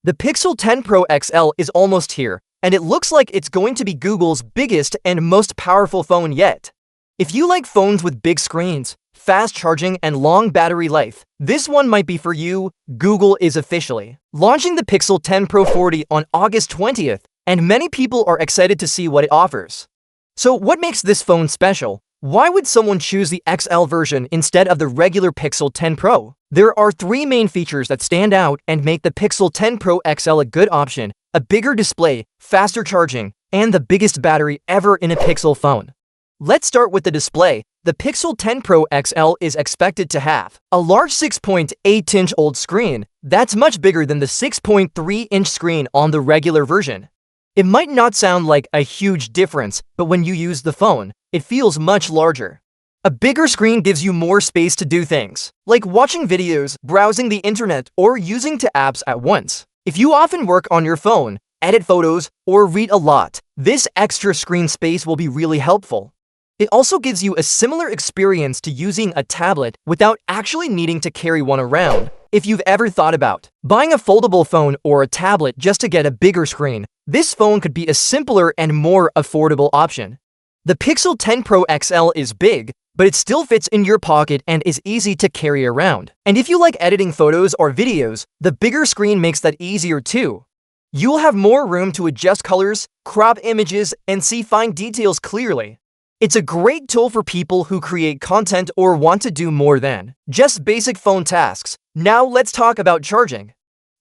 The Pixel 10 Pro XL is almost here, and it looks like it's going to be Google's biggest and most powerful phone yet. If you like phones with big screens, fast charging, and long battery life, this one might be for you. Google is officially launching the Pixel 10 Pro 40 on August 20th, and many people are excited to see what it offers. So what makes this phone special? Why would someone choose the XL version instead of the regular Pixel 10 Pro? There are three main features that stand out and make the Pixel 10 Pro XL a good option: a bigger display, faster charging, and the biggest battery ever in a Pixel phone. Let's start with the display. The Pixel 10 Pro XL is expected to have a large 6.8-inch OLED screen that's much bigger than the 6.3-inch screen on the regular version. It might not sound like a huge difference, but when you use the phone, it feels much larger. A bigger screen gives you more space to do things, like watching videos, browsing the internet, or using two apps at once. If you often work on your phone, edit photos, or read a lot, this extra screen space will be really helpful. It also gives you a similar experience to using a tablet without actually needing to carry one around. If you've ever thought about buying a foldable phone or a tablet just to get a bigger screen, this phone could be a simpler and more affordable option. The Pixel 10 Pro XL is big, but it still fits in your pocket and is easy to carry around. And if you like editing photos or videos, the bigger screen makes that easier too. You'll have more room to adjust colors, crop images, and see fine details clearly. It's a great tool for people who create content or want to do more than just basic phone tasks. Now let's talk about charging.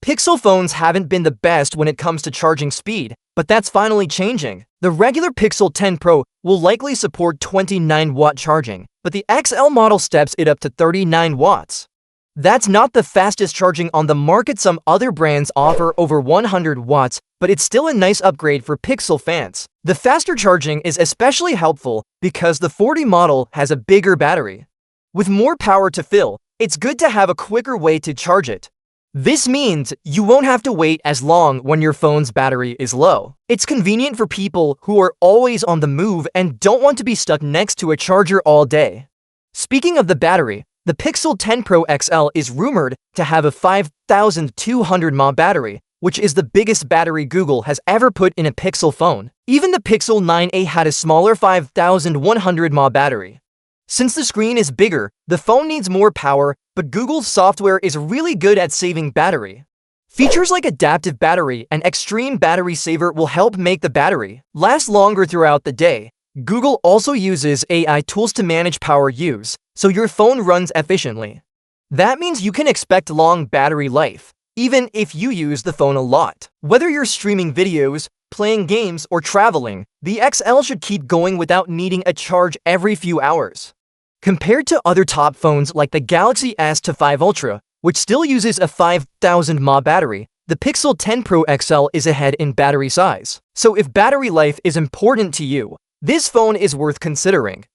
Pixel phones haven't been the best when it comes to charging speed, but that's finally changing. The regular Pixel 10 Pro will likely support 29-watt charging, but the XL model steps it up to 39 watts. That's not the fastest charging on the market. Some other brands offer over 100 watts, but it's still a nice upgrade for Pixel fans. The faster charging is especially helpful because the 40 model has a bigger battery. With more power to fill, it's good to have a quicker way to charge it. This means you won't have to wait as long when your phone's battery is low. It's convenient for people who are always on the move and don't want to be stuck next to a charger all day. Speaking of the battery, the Pixel 10 Pro XL is rumored to have a 5,200 mAh battery, which is the biggest battery Google has ever put in a Pixel phone. Even the Pixel 9a had a smaller 5,100 mAh battery. Since the screen is bigger, the phone needs more power, but Google's software is really good at saving battery. Features like adaptive battery and extreme battery saver will help make the battery last longer throughout the day. Google also uses AI tools to manage power use, so your phone runs efficiently. That means you can expect long battery life, even if you use the phone a lot. Whether you're streaming videos, playing games, or traveling, the XL should keep going without needing a charge every few hours. Compared to other top phones like the Galaxy S5 Ultra, which still uses a 5,000 mAh battery, the Pixel 10 Pro XL is ahead in battery size. So if battery life is important to you, this phone is worth considering.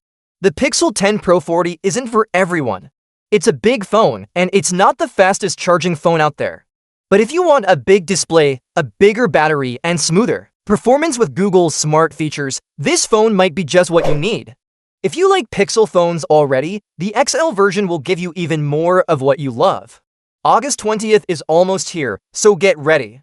The Pixel 10 Pro 40 isn't for everyone. It's a big phone, and it's not the fastest charging phone out there. But if you want a big display, a bigger battery, and smoother performance with Google's smart features, this phone might be just what you need. If you like Pixel phones already, the XL version will give you even more of what you love. August 20th is almost here, so get ready.